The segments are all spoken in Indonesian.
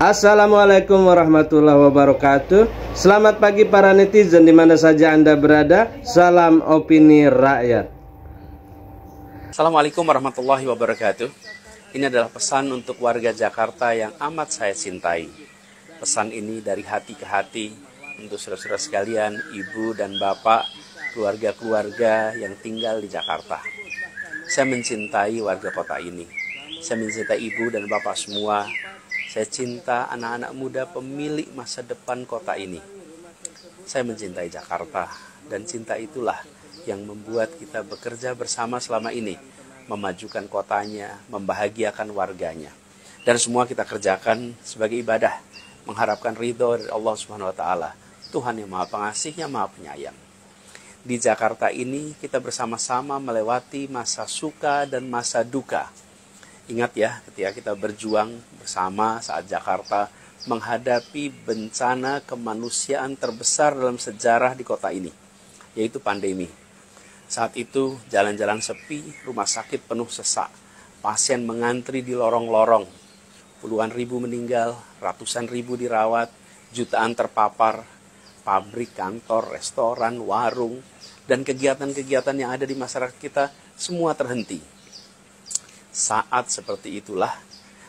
Assalamualaikum warahmatullahi wabarakatuh. Selamat pagi para netizen di mana saja Anda berada. Salam opini rakyat. Assalamualaikum warahmatullahi wabarakatuh. Ini adalah pesan untuk warga Jakarta yang amat saya cintai. Pesan ini dari hati ke hati untuk saudara-saudara sekalian, ibu dan bapak, keluarga-keluarga yang tinggal di Jakarta. Saya mencintai warga kota ini. Saya mencintai ibu dan bapak semua. Saya cinta anak-anak muda pemilik masa depan kota ini. Saya mencintai Jakarta, dan cinta itulah yang membuat kita bekerja bersama selama ini, memajukan kotanya, membahagiakan warganya. Dan semua kita kerjakan sebagai ibadah, mengharapkan ridho dari Allah Subhanahu wa taala, Tuhan yang Maha Pengasih, yang Maha Penyayang. Di Jakarta ini kita bersama-sama melewati masa suka dan masa duka. Ingat ya, ketika kita berjuang bersama saat Jakarta menghadapi bencana kemanusiaan terbesar dalam sejarah di kota ini, yaitu pandemi. Saat itu jalan-jalan sepi, rumah sakit penuh sesak, pasien mengantri di lorong-lorong, puluhan ribu meninggal, ratusan ribu dirawat, jutaan terpapar, pabrik, kantor, restoran, warung, dan kegiatan-kegiatan yang ada di masyarakat kita semua terhenti. Saat seperti itulah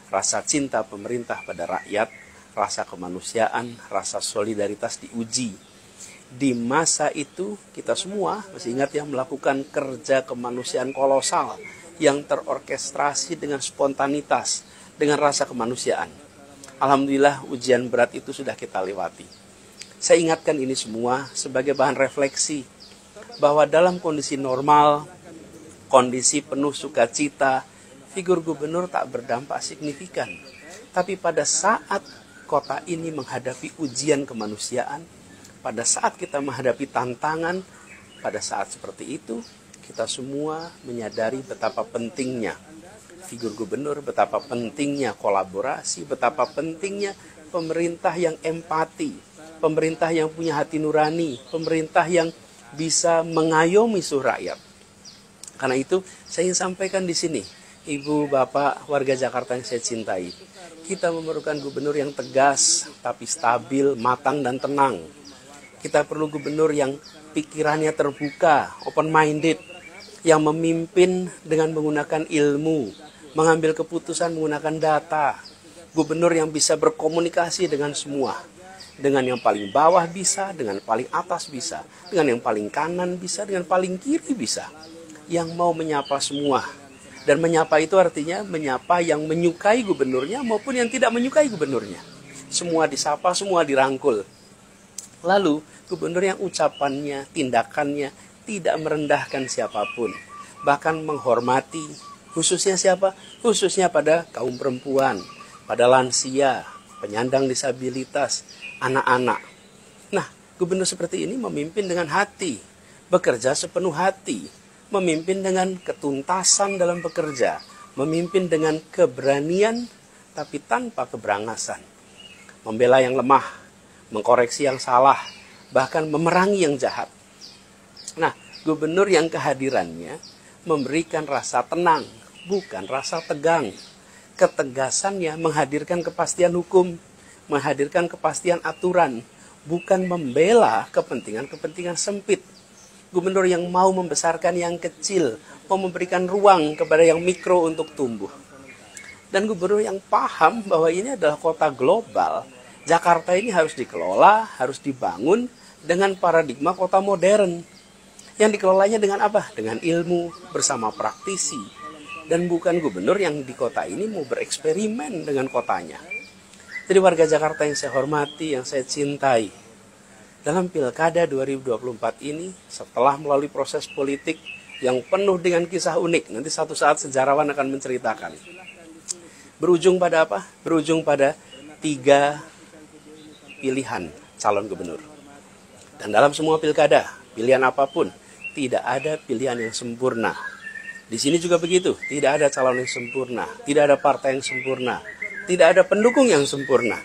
rasa cinta pemerintah pada rakyat, rasa kemanusiaan, rasa solidaritas diuji. Di masa itu kita semua masih ingat ya, melakukan kerja kemanusiaan kolosal yang terorkestrasi dengan spontanitas, dengan rasa kemanusiaan. Alhamdulillah ujian berat itu sudah kita lewati. Saya ingatkan ini semua sebagai bahan refleksi bahwa dalam kondisi normal, kondisi penuh sukacita, figur gubernur tak berdampak signifikan. Tapi pada saat kota ini menghadapi ujian kemanusiaan, pada saat kita menghadapi tantangan, pada saat seperti itu, kita semua menyadari betapa pentingnya figur gubernur, betapa pentingnya kolaborasi, betapa pentingnya pemerintah yang empati, pemerintah yang punya hati nurani, pemerintah yang bisa mengayomi seluruh rakyat. Karena itu, saya ingin sampaikan di sini, ibu, bapak, warga Jakarta yang saya cintai, kita memerlukan gubernur yang tegas, tapi stabil, matang, dan tenang. Kita perlu gubernur yang pikirannya terbuka, open-minded, yang memimpin dengan menggunakan ilmu, mengambil keputusan menggunakan data. Gubernur yang bisa berkomunikasi dengan semua. Dengan yang paling bawah bisa, dengan paling atas bisa, dengan yang paling kanan bisa, dengan paling kiri bisa. Yang mau menyapa semua. Dan menyapa itu artinya menyapa yang menyukai gubernurnya maupun yang tidak menyukai gubernurnya. Semua disapa, semua dirangkul. Lalu gubernur yang ucapannya, tindakannya tidak merendahkan siapapun. Bahkan menghormati, khususnya siapa? Khususnya pada kaum perempuan, pada lansia, penyandang disabilitas, anak-anak. Nah, gubernur seperti ini memimpin dengan hati, bekerja sepenuh hati, memimpin dengan ketuntasan dalam bekerja, memimpin dengan keberanian tapi tanpa keberangasan, membela yang lemah, mengkoreksi yang salah, bahkan memerangi yang jahat. Nah, gubernur yang kehadirannya memberikan rasa tenang, bukan rasa tegang. Ketegasannya menghadirkan kepastian hukum, menghadirkan kepastian aturan, bukan membela kepentingan-kepentingan sempit. Gubernur yang mau membesarkan yang kecil, mau memberikan ruang kepada yang mikro untuk tumbuh. Dan gubernur yang paham bahwa ini adalah kota global. Jakarta ini harus dikelola, harus dibangun dengan paradigma kota modern. Yang dikelolanya dengan apa? Dengan ilmu, bersama praktisi. Dan bukan gubernur yang di kota ini mau bereksperimen dengan kotanya. Jadi warga Jakarta yang saya hormati, yang saya cintai, dalam Pilkada 2024 ini, setelah melalui proses politik yang penuh dengan kisah unik, nanti satu saat sejarawan akan menceritakan. Berujung pada apa? Berujung pada 3 pilihan calon gubernur. Dan dalam semua pilkada, pilihan apapun, tidak ada pilihan yang sempurna. Di sini juga begitu, tidak ada calon yang sempurna, tidak ada partai yang sempurna, tidak ada pendukung yang sempurna.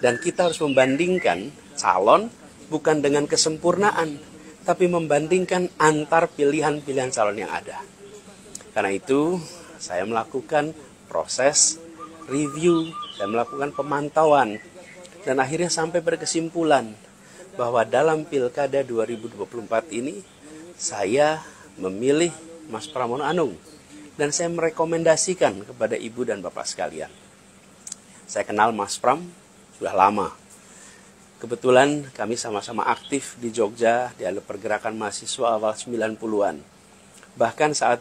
Dan kita harus membandingkan calon bukan dengan kesempurnaan, tapi membandingkan antar pilihan-pilihan calon yang ada. Karena itu, saya melakukan proses review dan melakukan pemantauan, dan akhirnya sampai berkesimpulan bahwa dalam Pilkada 2024 ini saya memilih Mas Pramono Anung, dan saya merekomendasikan kepada ibu dan bapak sekalian. Saya kenal Mas Pram sudah lama. Kebetulan kami sama-sama aktif di Jogja di pergerakan mahasiswa awal 90-an. Bahkan saat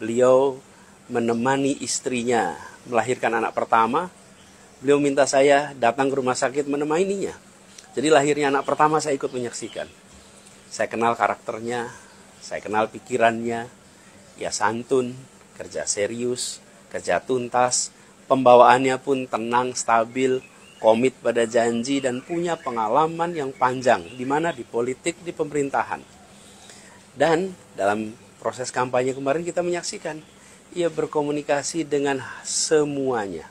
beliau menemani istrinya melahirkan anak pertama, beliau minta saya datang ke rumah sakit menemaninya. Jadi lahirnya anak pertama saya ikut menyaksikan. Saya kenal karakternya, saya kenal pikirannya, ya santun, kerja serius, kerja tuntas, pembawaannya pun tenang, stabil, komit pada janji, dan punya pengalaman yang panjang, di mana di politik, di pemerintahan. Dan dalam proses kampanye kemarin kita menyaksikan, ia berkomunikasi dengan semuanya,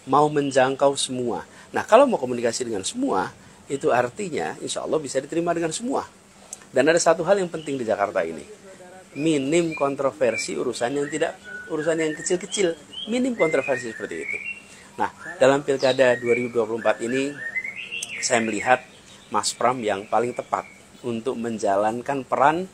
mau menjangkau semua. Nah, kalau mau komunikasi dengan semua, itu artinya insya Allah bisa diterima dengan semua. Dan ada satu hal yang penting di Jakarta ini, minim kontroversi, urusan yang kecil-kecil, minim kontroversi seperti itu. Nah, dalam Pilkada 2024 ini, saya melihat Mas Pram yang paling tepat untuk menjalankan peran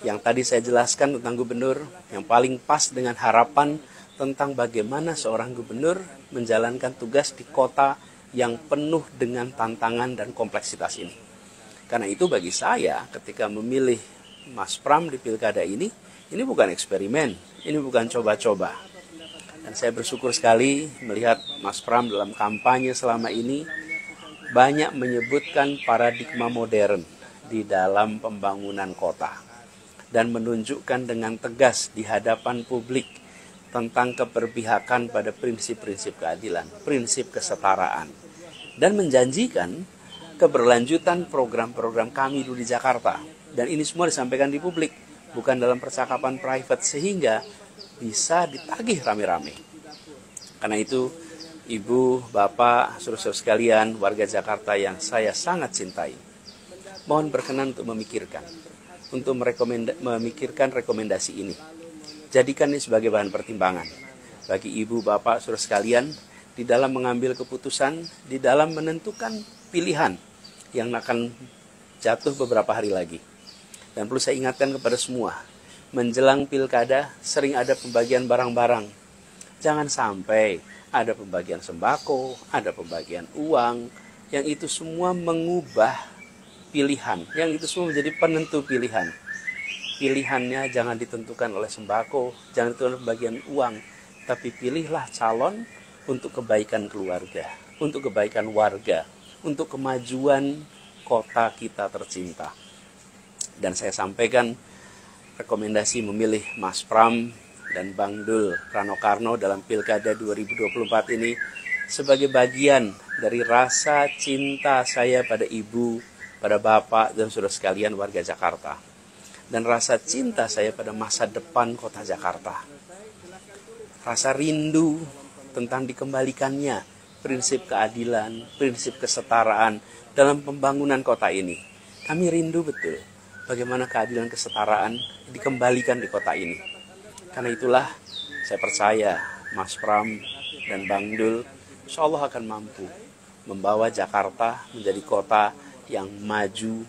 yang tadi saya jelaskan tentang gubernur, yang paling pas dengan harapan tentang bagaimana seorang gubernur menjalankan tugas di kota yang penuh dengan tantangan dan kompleksitas ini. Karena itu bagi saya, ketika memilih Mas Pram di Pilkada ini bukan eksperimen, ini bukan coba-coba. Dan saya bersyukur sekali melihat Mas Pram dalam kampanye selama ini banyak menyebutkan paradigma modern di dalam pembangunan kota, dan menunjukkan dengan tegas di hadapan publik tentang keberpihakan pada prinsip-prinsip keadilan, prinsip kesetaraan, dan menjanjikan keberlanjutan program-program kami dulu di Jakarta. Dan ini semua disampaikan di publik, bukan dalam percakapan private, sehingga bisa ditagih rame-rame. Karena itu, ibu, bapak, saudara-saudara sekalian, warga Jakarta yang saya sangat cintai, mohon berkenan untuk memikirkan rekomendasi ini. Jadikan ini sebagai bahan pertimbangan bagi ibu, bapak, saudara sekalian di dalam mengambil keputusan, di dalam menentukan pilihan yang akan jatuh beberapa hari lagi. Dan perlu saya ingatkan kepada semua, menjelang pilkada sering ada pembagian barang-barang. Jangan sampai ada pembagian sembako, ada pembagian uang, yang itu semua mengubah pilihan, yang itu semua menjadi penentu pilihan. Pilihannya jangan ditentukan oleh sembako, jangan ditentukan oleh pembagian uang, tapi pilihlah calon untuk kebaikan keluarga, untuk kebaikan warga, untuk kemajuan kota kita tercinta. Dan saya sampaikan rekomendasi memilih Mas Pram dan Bang Dul Rano Karno dalam Pilkada 2024 ini sebagai bagian dari rasa cinta saya pada ibu, pada bapak, dan saudara sekalian warga Jakarta. Dan rasa cinta saya pada masa depan kota Jakarta. Rasa rindu tentang dikembalikannya prinsip keadilan, prinsip kesetaraan dalam pembangunan kota ini. Kami rindu betul bagaimana keadilan kesetaraan dikembalikan di kota ini. Karena itulah saya percaya Mas Pram dan Bang Dul insya Allah akan mampu membawa Jakarta menjadi kota yang maju,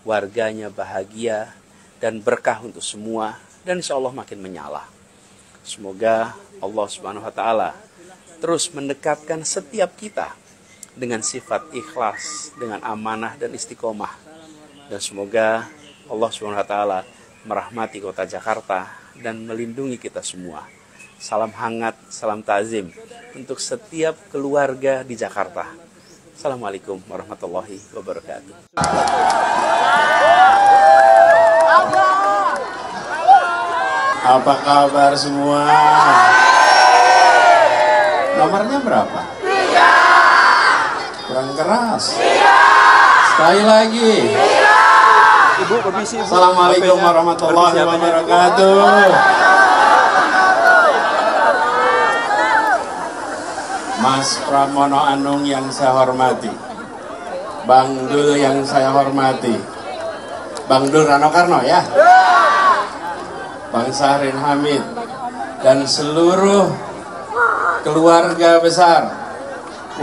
warganya bahagia, dan berkah untuk semua, dan insya Allah makin menyala. Semoga Allah Subhanahu wa Ta'ala terus mendekatkan setiap kita dengan sifat ikhlas, dengan amanah dan istiqomah. Dan semoga Allah Subhanahu wa Ta'ala merahmati kota Jakarta dan melindungi kita semua. Salam hangat, salam ta'zim untuk setiap keluarga di Jakarta. Assalamualaikum warahmatullahi wabarakatuh. Apa kabar semua? Nomornya berapa? 3. Kurang keras. 3. Sekali lagi. 3. Ibu permisi. Assalamualaikum warahmatullahi wabarakatuh. Mas Pramono Anung yang saya hormati, Bang Dul yang saya hormati, Bang Dul Rano Karno ya, Bang Syahrin Hamid, dan seluruh keluarga besar,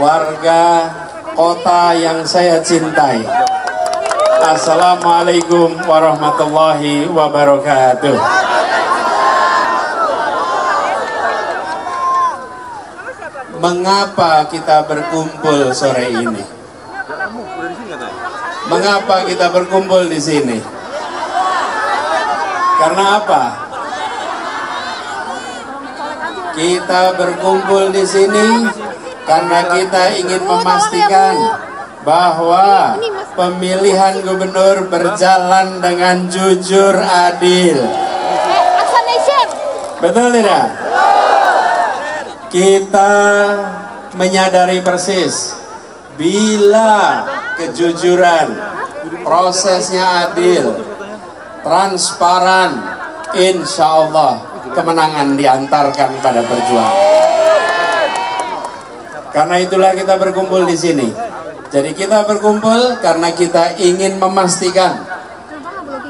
warga kota yang saya cintai. Assalamualaikum warahmatullahi wabarakatuh. Mengapa kita berkumpul sore ini? Mengapa kita berkumpul di sini? Karena apa? Kita berkumpul di sini karena kita ingin memastikan bahwa pemilihan gubernur berjalan dengan jujur, adil. Betul tidak? Kita menyadari persis bila kejujuran, prosesnya adil, transparan, insya Allah kemenangan diantarkan pada perjuangan. Karena itulah kita berkumpul di sini. Jadi kita berkumpul karena kita ingin memastikan,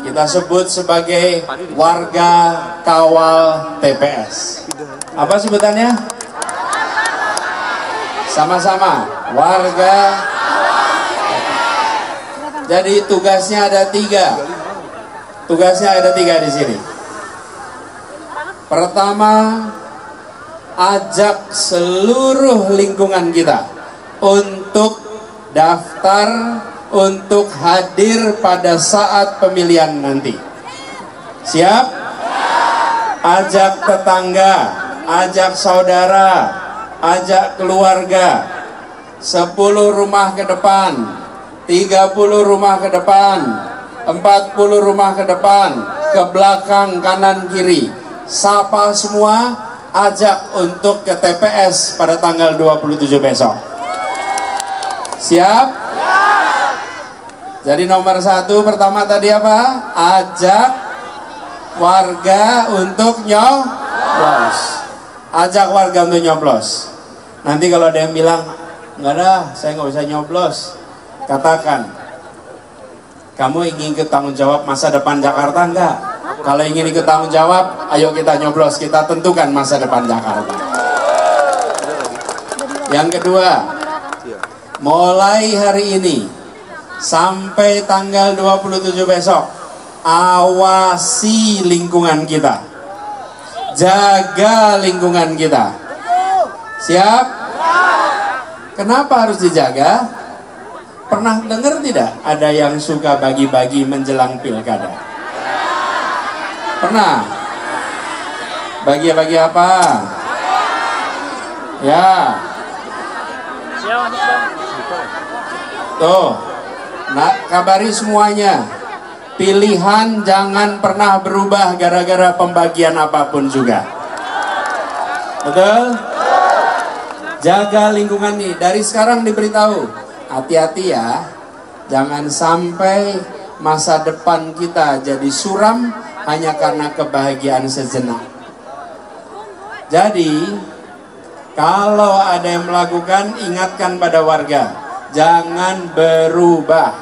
kita sebut sebagai warga kawal TPS. Apa sebutannya? Sama-sama, warga. Jadi tugasnya ada 3. Tugasnya ada 3 di sini. Pertama, ajak seluruh lingkungan kita untuk daftar, untuk hadir pada saat pemilihan nanti. Siap? Ajak tetangga, ajak saudara, ajak keluarga. 10 rumah ke depan, 30 rumah ke depan, 40 rumah ke depan, ke belakang, kanan, kiri. Sapa semua, ajak untuk ke TPS pada tanggal 27 besok. Siap? Jadi nomor 1 pertama tadi apa? Ajak warga untuk nyoblos. Ajak warga untuk nyoblos. Nanti kalau ada yang bilang, enggak dah, saya nggak usah nyoblos, katakan, kamu ingin ikut tanggung jawab masa depan Jakarta enggak? Kalau ingin ikut tanggung jawab, ayo kita nyoblos, kita tentukan masa depan Jakarta. Yang kedua, mulai hari ini sampai tanggal 27 besok, awasi lingkungan kita, jaga lingkungan kita. Siap? Kenapa harus dijaga? Pernah dengar tidak ada yang suka bagi-bagi menjelang pilkada? Pernah? Bagi-bagi apa? Ya. Tuh, nah, kabari semuanya. Pilihan jangan pernah berubah gara-gara pembagian apapun juga. Betul? Jaga lingkungan ini. Dari sekarang diberitahu, hati-hati ya. Jangan sampai masa depan kita jadi suram hanya karena kebahagiaan sejenak. Jadi, kalau ada yang melakukan, ingatkan pada warga, jangan berubah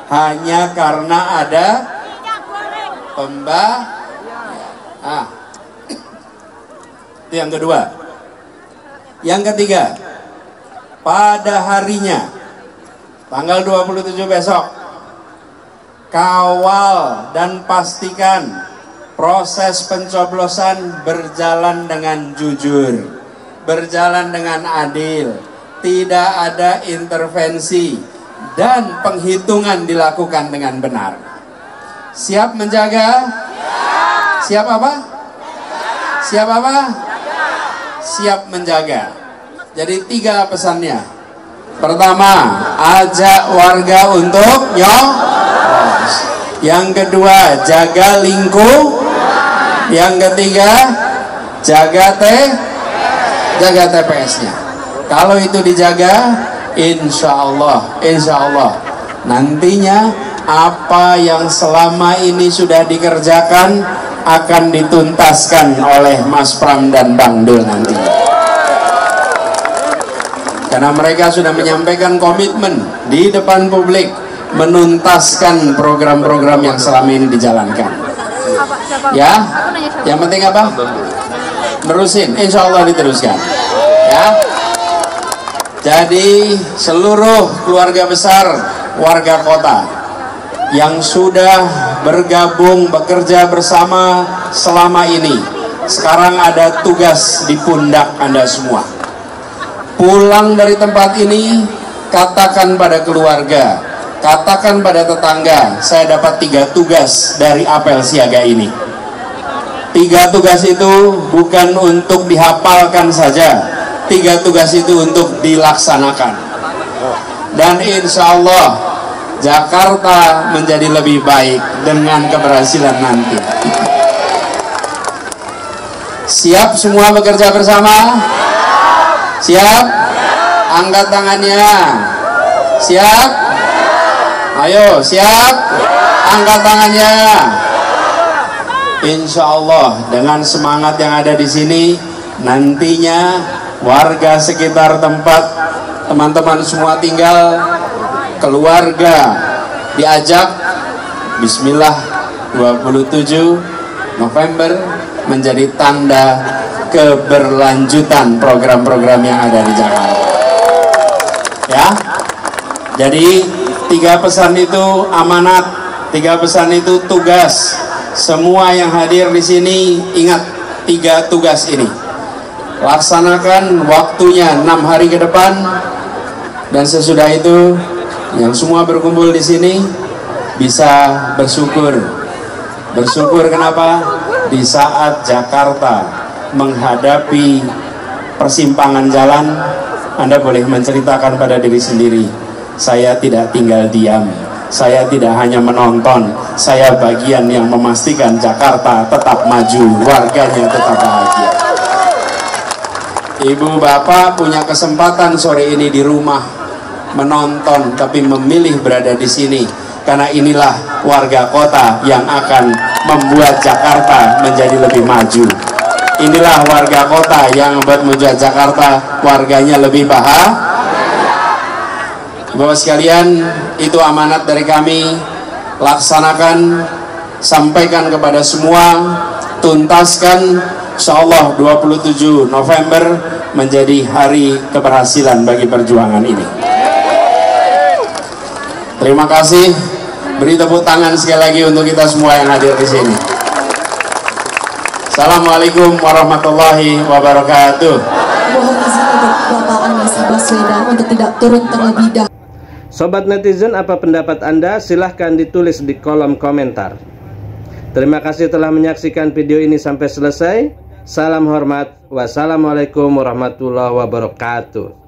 hanya karena ada itu yang kedua. Yang ketiga, pada harinya tanggal 27 besok, kawal dan pastikan proses pencoblosan berjalan dengan jujur, berjalan dengan adil, tidak ada intervensi, dan penghitungan dilakukan dengan benar. Siap menjaga? Siap apa? Siap apa? Siap menjaga. Jadi 3 pesannya. Pertama, ajak warga untuk nyoblos. Yang kedua, jaga lingkungan. Yang ketiga, jaga TPS-nya. Kalau itu dijaga, insya Allah nantinya apa yang selama ini sudah dikerjakan akan dituntaskan oleh Mas Pram dan Bang Dul nanti. Karena mereka sudah menyampaikan komitmen di depan publik menuntaskan program-program yang selama ini dijalankan. Ya, yang penting apa? Nerusin, insya Allah diteruskan. Ya. Jadi seluruh keluarga besar warga kota yang sudah bergabung bekerja bersama selama ini, sekarang ada tugas di pundak Anda semua. Pulang dari tempat ini, katakan pada keluarga, katakan pada tetangga, saya dapat 3 tugas dari apel siaga ini. 3 tugas itu bukan untuk dihafalkan saja, 3 tugas itu untuk dilaksanakan. Dan insya Allah Jakarta menjadi lebih baik dengan keberhasilan nanti. Siap semua bekerja bersama? Siap? Angkat tangannya. Siap? Ayo, siap? Angkat tangannya. Insya Allah dengan semangat yang ada di sini, nantinya warga sekitar tempat teman-teman semua tinggal, keluarga diajak, bismillah, 27 November menjadi tanda keberlanjutan program-program yang ada di Jakarta. Ya, jadi 3 pesan itu amanat, 3 pesan itu tugas. Semua yang hadir di sini ingat 3 tugas ini. Laksanakan waktunya 6 hari ke depan, dan sesudah itu yang semua berkumpul di sini bisa bersyukur. Bersyukur kenapa? Di saat Jakarta menghadapi persimpangan jalan, Anda boleh menceritakan pada diri sendiri, saya tidak tinggal diam, saya tidak hanya menonton, saya bagian yang memastikan Jakarta tetap maju, warganya tetap bahagia. Ibu bapak punya kesempatan sore ini di rumah menonton, tapi memilih berada di sini, karena inilah warga kota yang akan membuat Jakarta menjadi lebih maju. Inilah warga kota yang membuat Jakarta warganya lebih bahagia. Bapak sekalian, itu amanat dari kami. Laksanakan, sampaikan kepada semua, tuntaskan. Insyaallah 27 November menjadi hari keberhasilan bagi perjuangan ini. Terima kasih. Beri tepuk tangan sekali lagi untuk kita semua yang hadir di sini. Assalamualaikum warahmatullahi wabarakatuh. Mohon izin untuk Bapak Anies Baswedan untuk tidak turun terlebih dahulu. Sobat netizen, apa pendapat Anda? Silahkan ditulis di kolom komentar. Terima kasih telah menyaksikan video ini sampai selesai. Salam hormat. Wassalamualaikum warahmatullahi wabarakatuh.